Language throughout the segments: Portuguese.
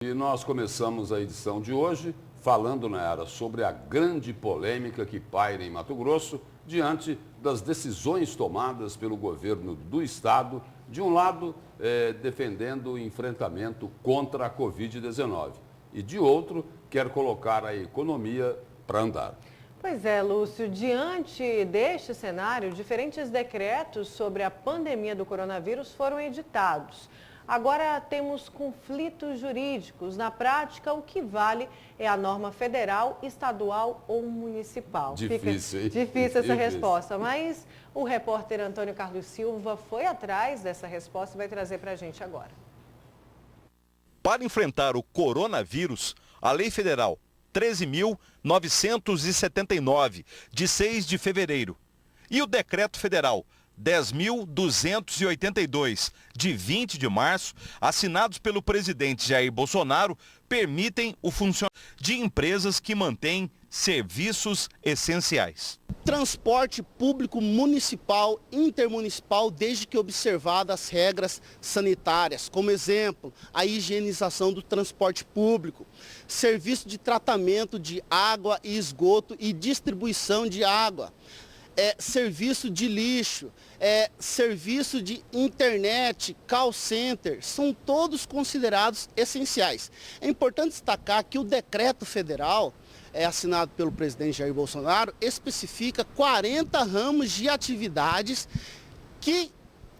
E nós começamos a edição de hoje falando, Nayara, sobre a grande polêmica que paira em Mato Grosso diante das decisões tomadas pelo governo do estado, de um lado defendendo o enfrentamento contra a Covid-19 e de outro quer colocar a economia para andar. Pois é, Lúcio, diante deste cenário, diferentes decretos sobre a pandemia do coronavírus foram editados. Agora temos conflitos jurídicos. Na prática, o que vale é a norma federal, estadual ou municipal. Difícil, hein? Difícil essa resposta, mas o repórter Antônio Carlos Silva foi atrás dessa resposta e vai trazer para a gente agora. Para enfrentar o coronavírus, a Lei Federal 13.979, de 6 de fevereiro, e o Decreto Federal 10.282, de 20 de março, assinados pelo presidente Jair Bolsonaro, permitem o funcionamento de empresas que mantêm serviços essenciais. Transporte público municipal, intermunicipal, desde que observadas as regras sanitárias. Como exemplo, a higienização do transporte público, serviço de tratamento de água e esgoto e distribuição de água. Serviço de lixo, serviço de internet, call center, são todos considerados essenciais. É importante destacar que o decreto federal, assinado pelo presidente Jair Bolsonaro, especifica 40 ramos de atividades que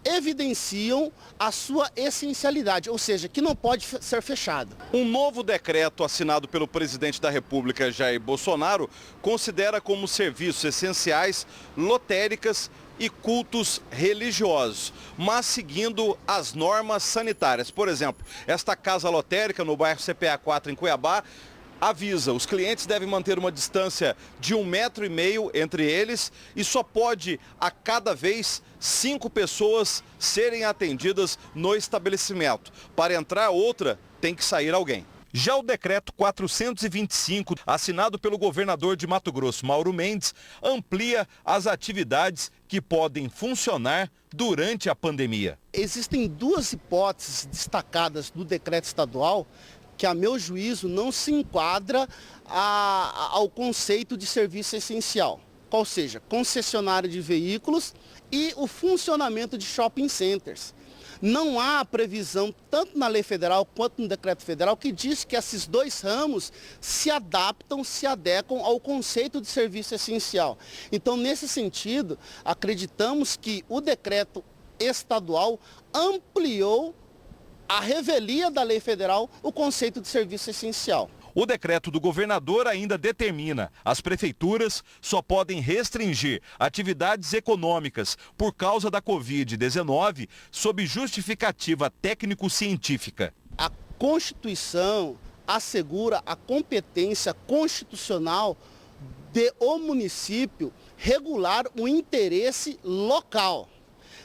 evidenciam a sua essencialidade, ou seja, que não pode ser fechado. Um novo decreto assinado pelo presidente da República, Jair Bolsonaro, considera como serviços essenciais lotéricas e cultos religiosos, mas seguindo as normas sanitárias. Por exemplo, esta casa lotérica no bairro CPA 4 em Cuiabá avisa, os clientes devem manter uma distância de 1,5 metro entre eles e só pode, a cada vez, 5 pessoas serem atendidas no estabelecimento. Para entrar outra, tem que sair alguém. Já o decreto 425, assinado pelo governador de Mato Grosso, Mauro Mendes, amplia as atividades que podem funcionar durante a pandemia. Existem duas hipóteses destacadas do decreto estadual que, a meu juízo, não se enquadra ao conceito de serviço essencial. Qual seja, concessionário de veículos e o funcionamento de shopping centers. Não há previsão, tanto na lei federal quanto no decreto federal, que diz que esses dois ramos se adaptam, se adequam ao conceito de serviço essencial. Então, nesse sentido, acreditamos que o decreto estadual ampliou a revelia da lei federal o conceito de serviço essencial. O decreto do governador ainda determina: as prefeituras só podem restringir atividades econômicas por causa da Covid-19 sob justificativa técnico-científica. A Constituição assegura a competência constitucional do município regular o interesse local.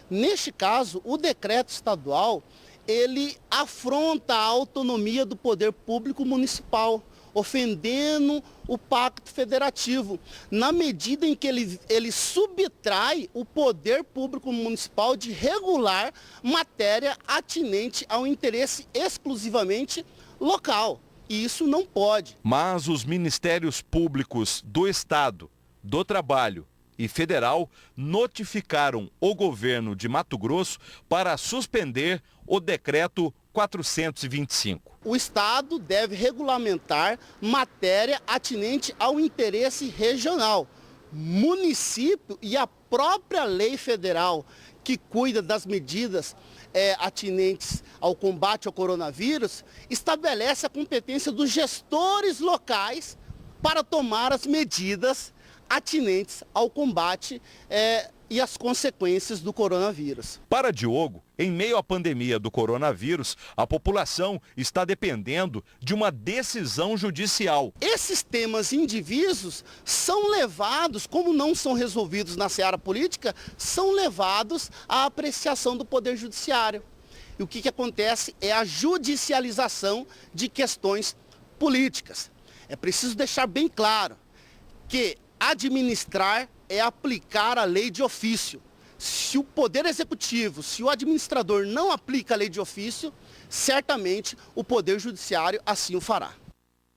Neste caso, o decreto estadual ele afronta a autonomia do poder público municipal, ofendendo o pacto federativo, na medida em que ele subtrai o poder público municipal de regular matéria atinente ao interesse exclusivamente local. E isso não pode. Mas os ministérios públicos do Estado, do Trabalho e Federal notificaram o governo de Mato Grosso para suspender o decreto 425. O Estado deve regulamentar matéria atinente ao interesse regional. Município e a própria lei federal que cuida das medidas atinentes ao combate ao coronavírus estabelece a competência dos gestores locais para tomar as medidas atinentes ao combate e as consequências do coronavírus. Para Diogo, em meio à pandemia do coronavírus, a população está dependendo de uma decisão judicial. Esses temas indivisos são levados, como não são resolvidos na seara política, são levados à apreciação do Poder Judiciário. E o que acontece é a judicialização de questões políticas. É preciso deixar bem claro que administrar é aplicar a lei de ofício. Se o Poder Executivo, se o administrador não aplica a lei de ofício, certamente o Poder Judiciário assim o fará.